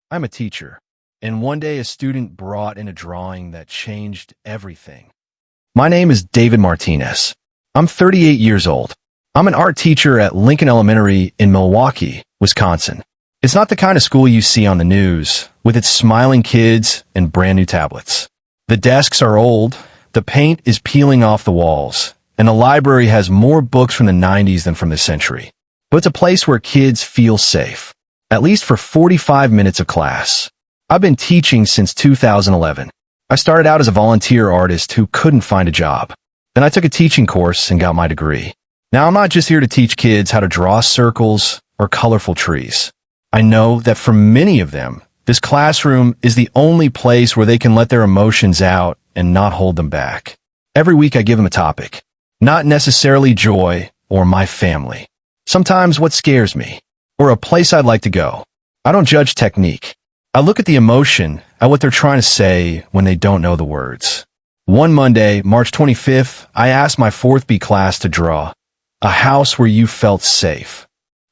I'm a teacher, and one day a student brought in a drawing that changed everything. My name is David Martinez. I'm 38 years old. I'm an art teacher at Lincoln Elementary in Milwaukee, Wisconsin. It's not the kind of school you see on the news, with its smiling kids and brand new tablets. The desks are old, the paint is peeling off the walls, and the library has more books from the 90s than from this century. But it's a place where kids feel safe, at least for 45 minutes of class. I've been teaching since 2011. I started out as a volunteer artist who couldn't find a job. Then I took a teaching course and got my degree. Now I'm not just here to teach kids how to draw circles or colorful trees. I know that for many of them, this classroom is the only place where they can let their emotions out and not hold them back. Every week I give them a topic, not necessarily joy or my family. Sometimes what scares me, or a place I'd like to go. I don't judge technique. I look at the emotion, at what they're trying to say when they don't know the words. One Monday, March 25th, I asked my 4th B class to draw a house where you felt safe.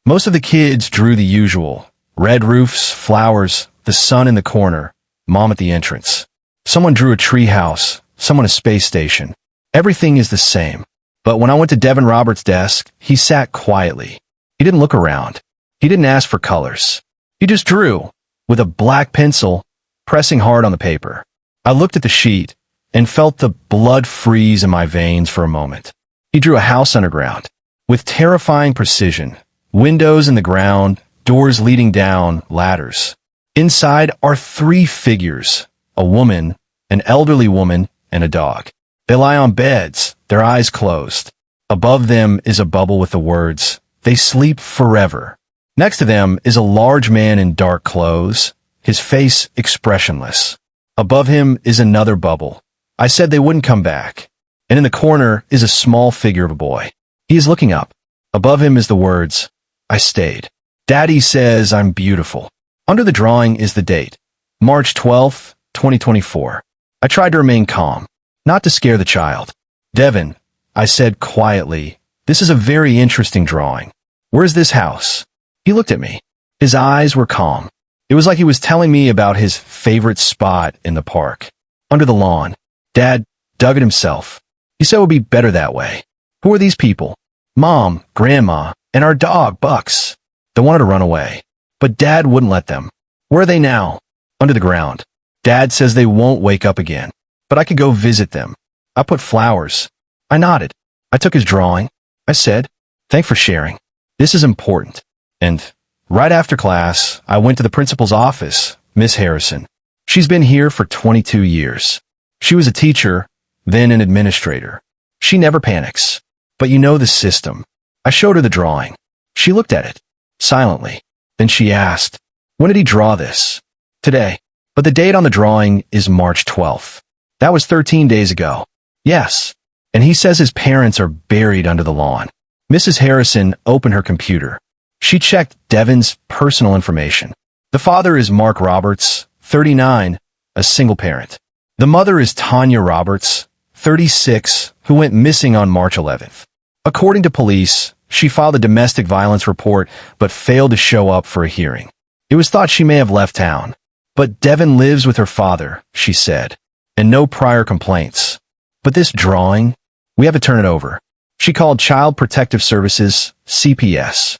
Most of the kids drew the usual: red roofs, flowers, the sun in the corner, mom at the entrance. Someone drew a tree house, someone a space station. Everything is the same. But when I went to Devin Roberts' desk, he sat quietly. He didn't look around. He didn't ask for colors. He just drew, with a black pencil, pressing hard on the paper. I looked at the sheet and felt the blood freeze in my veins for a moment. He drew a house underground, with terrifying precision. Windows in the ground, doors leading down, ladders. Inside are 3 figures: a woman, an elderly woman, and a dog. They lie on beds, their eyes closed. Above them is a bubble with the words, "They sleep forever." Next to them is a large man in dark clothes, his face expressionless. Above him is another bubble. I said they wouldn't come back. And in the corner is a small figure of a boy. He is looking up. Above him is the words, "I stayed. Daddy says I'm beautiful." Under the drawing is the date, March 12th, 2024. I tried to remain calm, not to scare the child. "Devin," I said quietly, "this is a very interesting drawing. Where's this house?" He looked at me. His eyes were calm. It was like he was telling me about his favorite spot in the park. Under the lawn. Dad dug it himself. He said it would be better that way. Who are these people? Mom, Grandma, and our dog, Bucks. They wanted to run away, but Dad wouldn't let them. Where are they now? Under the ground. Dad says they won't wake up again, but I could go visit them. I put flowers. I nodded. I took his drawing. I said, "Thanks for sharing. This is important." And right after class, I went to the principal's office, Miss Harrison. She's been here for 22 years. She was a teacher, then an administrator. She never panics. But you know the system. I showed her the drawing. She looked at it, silently. Then she asked, "When did he draw this?" "Today." "But the date on the drawing is March 12th. That was 13 days ago." "Yes." "And he says his parents are buried under the lawn." Mrs. Harrison opened her computer. She checked Devin's personal information. The father is Mark Roberts, 39, a single parent. The mother is Tanya Roberts, 36, who went missing on March 11th. According to police, she filed a domestic violence report but failed to show up for a hearing. It was thought she may have left town. But Devin lives with her father, she said, and no prior complaints. But this drawing, we have to turn it over. She called Child Protective Services, CPS.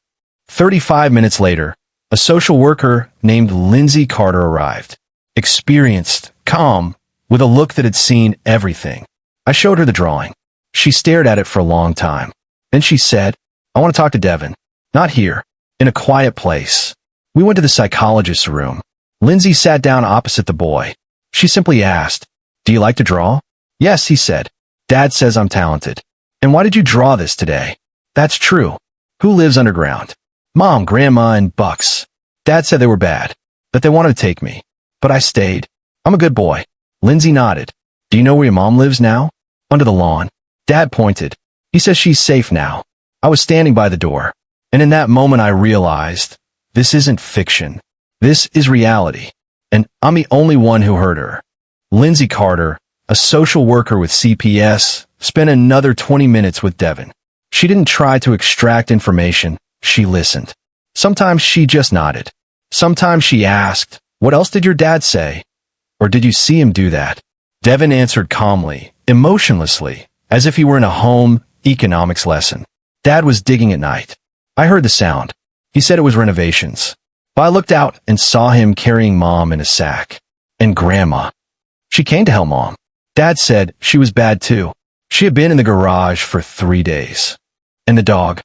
35 minutes later, a social worker named Lindsay Carter arrived. Experienced, calm, with a look that had seen everything. I showed her the drawing. She stared at it for a long time. Then she said, "I want to talk to Devin. Not here. In a quiet place." We went to the psychologist's room. Lindsay sat down opposite the boy. She simply asked, "Do you like to draw?" "Yes," he said. "Dad says I'm talented." "And why did you draw this today?" "That's true." "Who lives underground?" "Mom, Grandma, and Bucks. Dad said they were bad, that they wanted to take me. But I stayed. I'm a good boy." Lindsay nodded. "Do you know where your mom lives now?" "Under the lawn." Dad pointed. "He says she's safe now." I was standing by the door, and in that moment I realized, this isn't fiction. This is reality, and I'm the only one who heard her. Lindsay Carter, a social worker with CPS, spent another 20 minutes with Devin. She didn't try to extract information. She listened. Sometimes she just nodded. Sometimes she asked, What else did your dad say? Or did you see him do that? Devin answered calmly, emotionlessly, as if he were in a home economics lesson. Dad was digging at night. I heard the sound. He said it was renovations. But I looked out and saw him carrying Mom in a sack. And Grandma. She came to help Mom. Dad said she was bad too. She had been in the garage for 3 days. And the dog?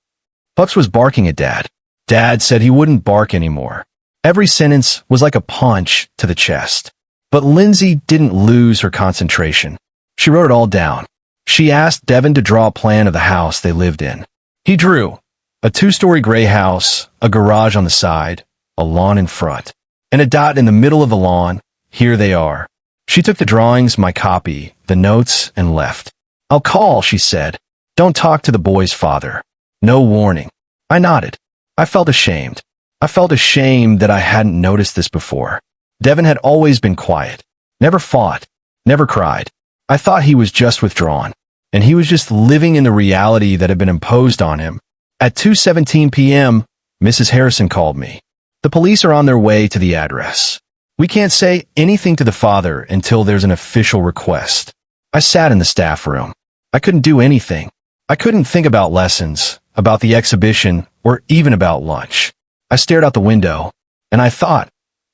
Pups was barking at Dad. Dad said he wouldn't bark anymore. Every sentence was like a punch to the chest. But Lindsay didn't lose her concentration. She wrote it all down. She asked Devin to draw a plan of the house they lived in. He drew a 2-story gray house, a garage on the side, a lawn in front, and a dot in the middle of the lawn. Here they are. She took the drawings, my copy, the notes, and left. I'll call, she said. Don't talk to the boy's father. No warning. I nodded. I felt ashamed. I felt ashamed that I hadn't noticed this before. Devin had always been quiet. Never fought. Never cried. I thought he was just withdrawn. And he was just living in the reality that had been imposed on him. At 2:17 p.m., Mrs. Harrison called me. The police are on their way to the address. We can't say anything to the father until there's an official request. I sat in the staff room. I couldn't do anything. I couldn't think about lessons, about the exhibition, or even about lunch. I stared out the window, and I thought,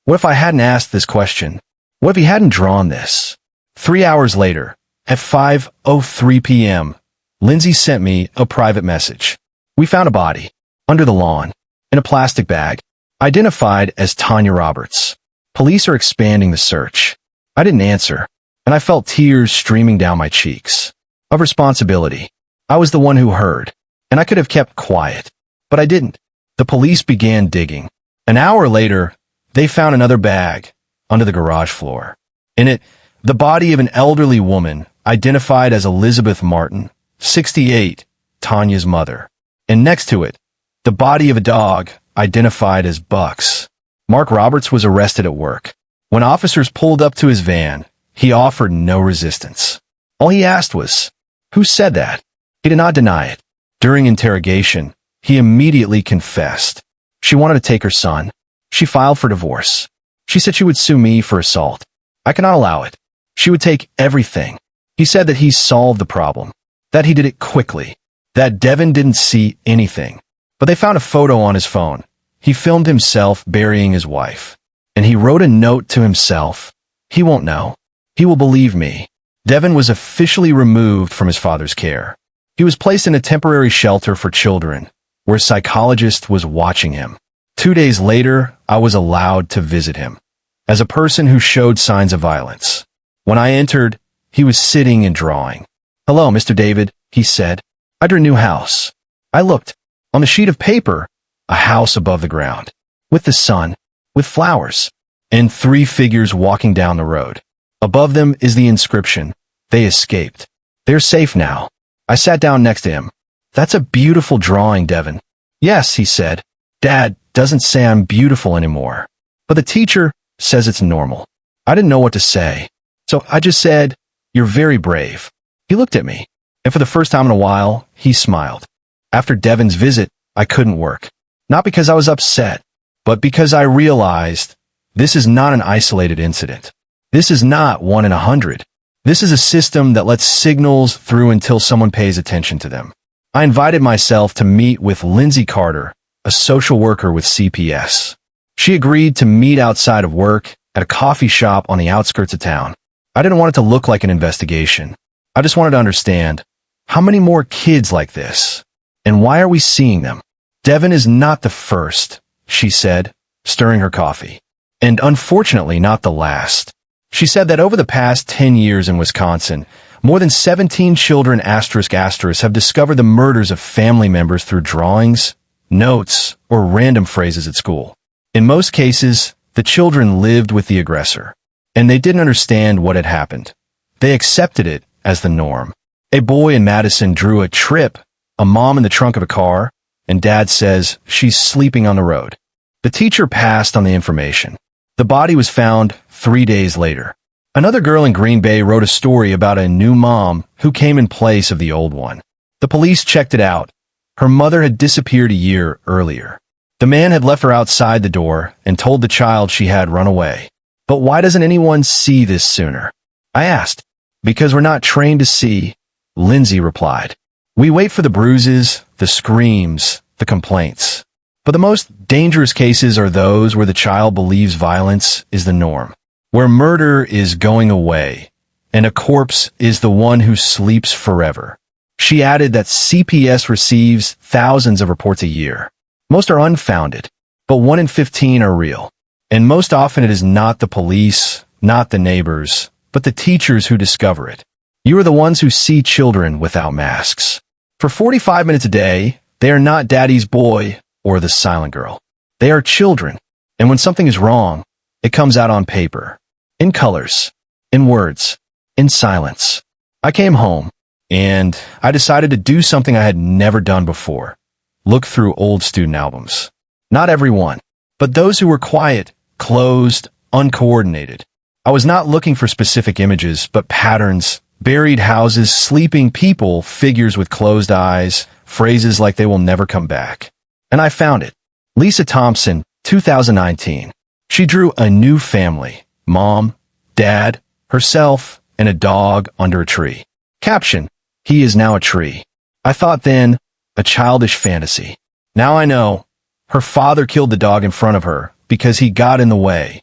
what if I hadn't asked this question? What if he hadn't drawn this? 3 hours later, at 5:03 p.m., Lindsay sent me a private message. We found a body, under the lawn, in a plastic bag, identified as Tanya Roberts. Police are expanding the search. I didn't answer, and I felt tears streaming down my cheeks. Of responsibility. I was the one who heard, and I could have kept quiet, but I didn't. The police began digging. An hour later, they found another bag under the garage floor. In it, the body of an elderly woman identified as Elizabeth Martin, 68, Tanya's mother. And next to it, the body of a dog identified as Bucks. Mark Roberts was arrested at work. When officers pulled up to his van, he offered no resistance. All he asked was, "Who said that?" He did not deny it. During interrogation, he immediately confessed. She wanted to take her son. She filed for divorce. She said she would sue me for assault. I cannot allow it. She would take everything. He said that he solved the problem, that he did it quickly, that Devin didn't see anything. But they found a photo on his phone. He filmed himself burying his wife. And he wrote a note to himself. He won't know. He will believe me. Devin was officially removed from his father's care. He was placed in a temporary shelter for children, where a psychologist was watching him. 2 days later, I was allowed to visit him, as a person who showed signs of violence. When I entered, he was sitting and drawing. "Hello, Mr. David," he said. "I drew a new house." I looked. On the sheet of paper, a house above the ground, with the sun, with flowers, and 3 figures walking down the road. Above them is the inscription, "They escaped. They're safe now." I sat down next to him. "That's a beautiful drawing, Devin." "Yes," he said. "Dad doesn't say I'm beautiful anymore. But the teacher says it's normal." I didn't know what to say. So I just said, "You're very brave." He looked at me, and for the first time in a while, he smiled. After Devin's visit, I couldn't work. Not because I was upset, but because I realized this is not an isolated incident. This is not 1 in 100. This is a system that lets signals through until someone pays attention to them. I invited myself to meet with Lindsay Carter, a social worker with CPS. She agreed to meet outside of work at a coffee shop on the outskirts of town. I didn't want it to look like an investigation. I just wanted to understand, how many more kids like this? And why are we seeing them? Devin is not the first, she said, stirring her coffee. And unfortunately not the last. She said that over the past 10 years in Wisconsin, more than 17 children *** have discovered the murders of family members through drawings, notes, or random phrases at school. In most cases, the children lived with the aggressor, and they didn't understand what had happened. They accepted it as the norm. A boy in Madison drew a trip, a mom in the trunk of a car, and Dad says she's sleeping on the road. The teacher passed on the information. The body was found 3 days later. Another girl in Green Bay wrote a story about a new mom who came in place of the old one. The police checked it out. Her mother had disappeared a year earlier. The man had left her outside the door and told the child she had run away. But why doesn't anyone see this sooner? I asked. Because we're not trained to see, Lindsay replied. We wait for the bruises, the screams, the complaints. But the most dangerous cases are those where the child believes violence is the norm, where murder is going away, and a corpse is the one who sleeps forever. She added that CPS receives thousands of reports a year. Most are unfounded, but 1 in 15 are real. And most often it is not the police, not the neighbors, but the teachers who discover it. You are the ones who see children without masks. For 45 minutes a day, they are not daddy's boy or the silent girl. They are children, and when something is wrong, it comes out on paper, in colors, in words, in silence. I came home, and I decided to do something I had never done before. Look through old student albums. Not every one, but those who were quiet, closed, uncoordinated. I was not looking for specific images, but patterns, buried houses, sleeping people, figures with closed eyes, phrases like they will never come back. And I found it. Lisa Thompson, 2019. She drew a new family, mom, dad, herself, and a dog under a tree. Caption, he is now a tree. I thought then, a childish fantasy. Now I know. Her father killed the dog in front of her because he got in the way.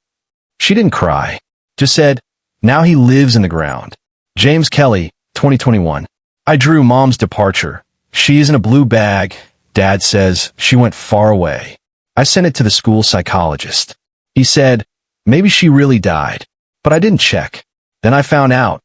She didn't cry, just said, now he lives in the ground. James Kelly, 2021. I drew mom's departure. She is in a blue bag. Dad says she went far away. I sent it to the school psychologist. He said, maybe she really died, but I didn't check. Then I found out.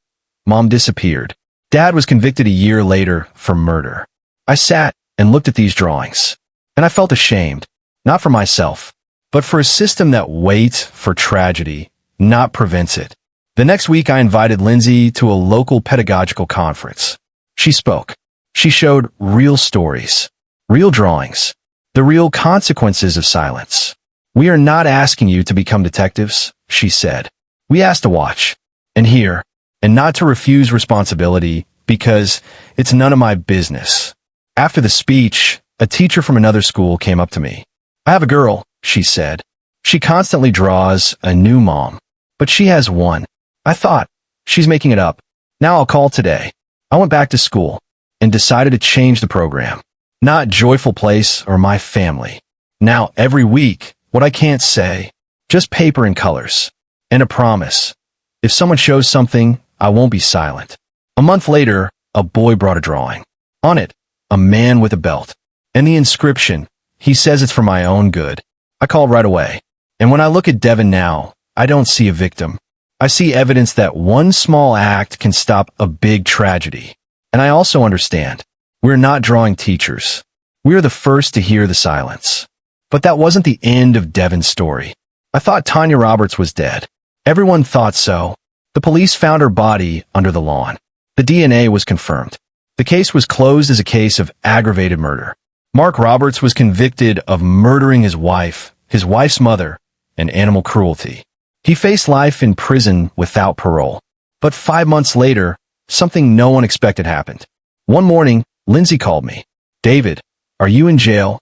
Mom disappeared. Dad was convicted a year later for murder. I sat and looked at these drawings, and I felt ashamed, not for myself, but for a system that waits for tragedy, not prevents it. The next week, I invited Lindsay to a local pedagogical conference. She spoke. She showed real stories, real drawings, the real consequences of silence. We are not asking you to become detectives, she said. We asked to watch and hear and not to refuse responsibility because it's none of my business. After the speech, a teacher from another school came up to me. I have a girl, she said. She constantly draws a new mom, but she has one. I thought, she's making it up. Now I'll call today. I went back to school and decided to change the program. Not Joyful Place or My Family. Now every week, what I can't say, just paper and colors. And a promise. If someone shows something, I won't be silent. A month later, a boy brought a drawing. On it, a man with a belt. And the inscription, he says it's for my own good. I called right away. And when I look at Devin now, I don't see a victim. I see evidence that one small act can stop a big tragedy. And I also understand, we're not drawing teachers. We're the first to hear the silence. But that wasn't the end of Devin's story. I thought Tanya Roberts was dead. Everyone thought so. The police found her body under the lawn. The DNA was confirmed. The case was closed as a case of aggravated murder. Mark Roberts was convicted of murdering his wife's mother, and animal cruelty. He faced life in prison without parole. But 5 months later, something no one expected happened. One morning, Lindsay called me. David, are you in jail?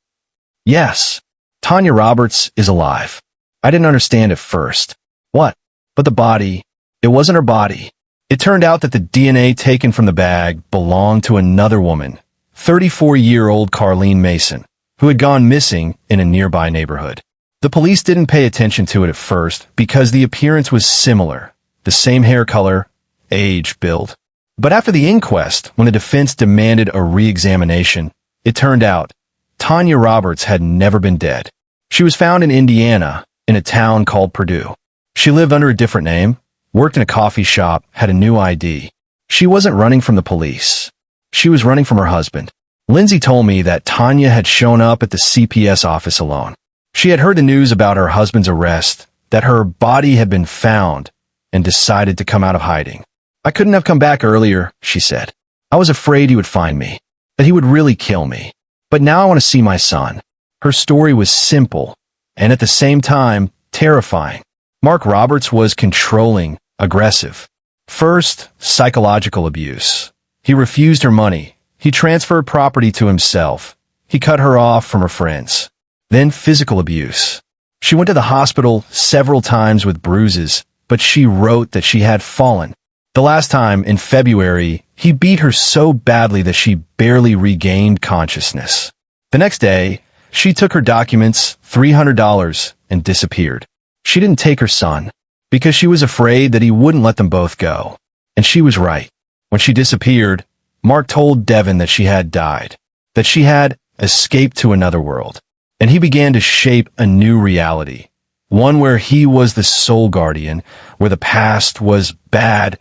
Yes. Tanya Roberts is alive. I didn't understand at first. What? But the body, it wasn't her body. It turned out that the DNA taken from the bag belonged to another woman, 34-year-old Carlene Mason, who had gone missing in a nearby neighborhood. The police didn't pay attention to it at first because the appearance was similar, the same hair color, age, build. But after the inquest, when the defense demanded a re-examination, it turned out Tanya Roberts had never been dead. She was found in Indiana, in a town called Purdue. She lived under a different name, worked in a coffee shop, had a new ID. She wasn't running from the police. She was running from her husband. Lindsay told me that Tanya had shown up at the CPS office alone. She had heard the news about her husband's arrest, that her body had been found, and decided to come out of hiding. I couldn't have come back earlier, she said. I was afraid he would find me, that he would really kill me. But now I want to see my son. Her story was simple, and at the same time, terrifying. Mark Roberts was controlling, aggressive. First, psychological abuse. He refused her money. He transferred property to himself. He cut her off from her friends. Then physical abuse. She went to the hospital several times with bruises, but she wrote that she had fallen. The last time, in February, he beat her so badly that she barely regained consciousness. The next day, she took her documents, $300, and disappeared. She didn't take her son, because she was afraid that he wouldn't let them both go. And she was right. When she disappeared, Mark told Devin that she had died, that she had escaped to another world. And he began to shape a new reality, one where he was the sole guardian, where the past was bad,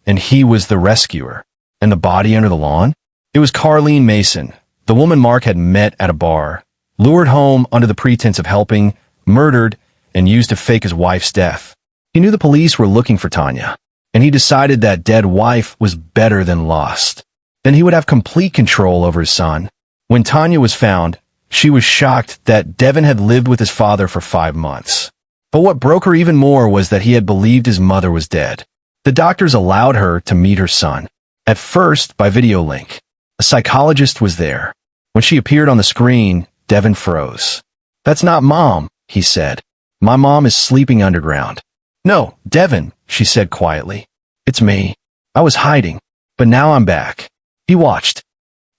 and he was the rescuer. And the body under the lawn? It was Carlene Mason, the woman Mark had met at a bar, lured home under the pretense of helping, murdered, and used to fake his wife's death. He knew the police were looking for Tanya, and he decided that dead wife was better than lost. Then he would have complete control over his son. When Tanya was found, she was shocked that Devin had lived with his father for 5 months. But what broke her even more was that he had believed his mother was dead. The doctors allowed her to meet her son, at first by video link. A psychologist was there. When she appeared on the screen, Devin froze. "That's not Mom," he said. "My mom is sleeping underground." "No, Devin," she said quietly. "It's me. I was hiding, but now I'm back." He watched,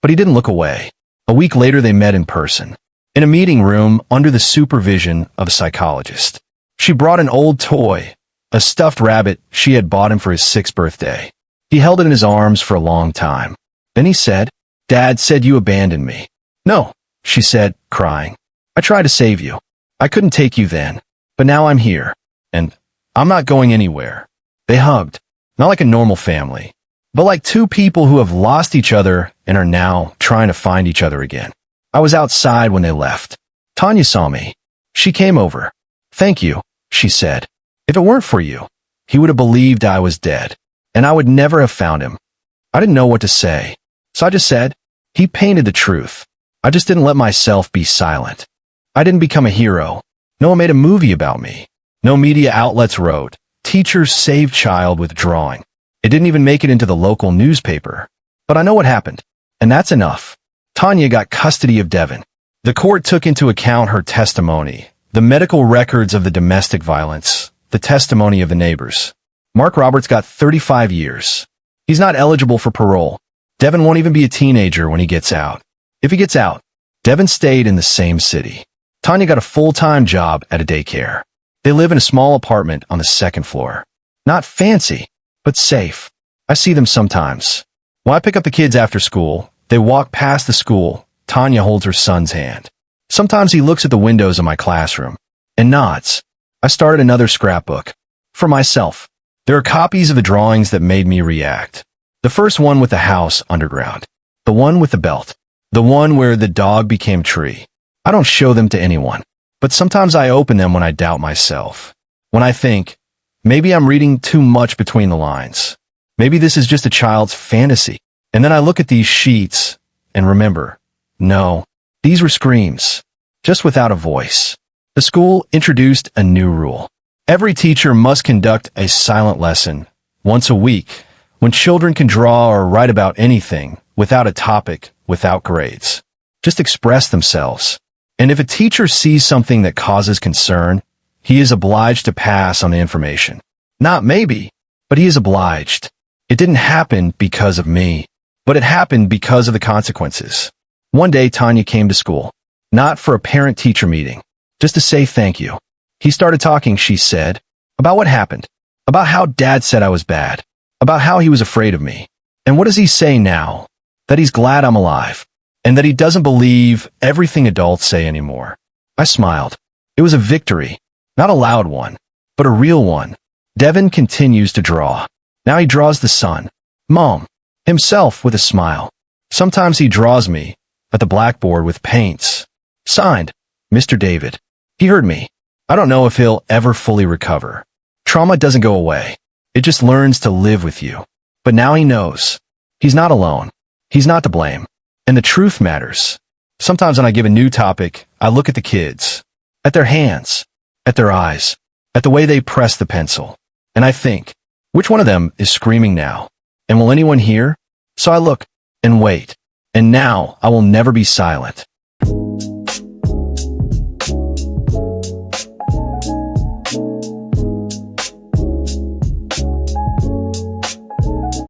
but he didn't look away. A week later, they met in person, in a meeting room under the supervision of a psychologist. She brought an old toy, a stuffed rabbit she had bought him for his 6th birthday. He held it in his arms for a long time. Then he said, "Dad said you abandoned me." "No," she said, crying. "I tried to save you. I couldn't take you then, but now I'm here, and I'm not going anywhere." They hugged, not like a normal family, but like two people who have lost each other and are now trying to find each other again. I was outside when they left. Tanya saw me. She came over. "Thank you," she said. "If it weren't for you, he would have believed I was dead, and I would never have found him." I didn't know what to say, so I just said, "He painted the truth. I just didn't let myself be silent." I didn't become a hero. No one made a movie about me. No media outlets wrote, "Teachers save child with drawing." It didn't even make it into the local newspaper. But I know what happened, and that's enough. Tanya got custody of Devin. The court took into account her testimony, the medical records of the domestic violence, the testimony of the neighbors. Mark Roberts got 35 years. He's not eligible for parole. Devin won't even be a teenager when he gets out. If he gets out, Devin stayed in the same city. Tanya got a full-time job at a daycare. They live in a small apartment on the 2nd floor. Not fancy, but safe. I see them sometimes. When I pick up the kids after school, they walk past the school. Tanya holds her son's hand. Sometimes he looks at the windows of my classroom and nods. I started another scrapbook. For myself. There are copies of the drawings that made me react. The first one with the house underground. The one with the belt. The one where the dog became tree. I don't show them to anyone, but sometimes I open them when I doubt myself. When I think, maybe I'm reading too much between the lines. Maybe this is just a child's fantasy. And then I look at these sheets and remember, no, these were screams, just without a voice. The school introduced a new rule. Every teacher must conduct a silent lesson once a week when children can draw or write about anything without a topic, without grades. Just express themselves. And if a teacher sees something that causes concern, he is obliged to pass on the information. Not maybe, but he is obliged. It didn't happen because of me, but it happened because of the consequences. One day, Tanya came to school, not for a parent-teacher meeting, just to say thank you. He started talking, she said, about what happened, about how Dad said I was bad, about how he was afraid of me. And what does he say now? That he's glad I'm alive, and that he doesn't believe everything adults say anymore. I smiled. It was a victory, not a loud one, but a real one. Devin continues to draw. Now he draws the sun, Mom, himself with a smile. Sometimes he draws me at the blackboard with paints. Signed, Mr. David. He heard me. I don't know if he'll ever fully recover. Trauma doesn't go away. It just learns to live with you. But now he knows. He's not alone. He's not to blame. And the truth matters. Sometimes when I give a new topic, I look at the kids, at their hands, at their eyes, at the way they press the pencil. And I think, which one of them is screaming now? And will anyone hear? So I look and wait. And now I will never be silent.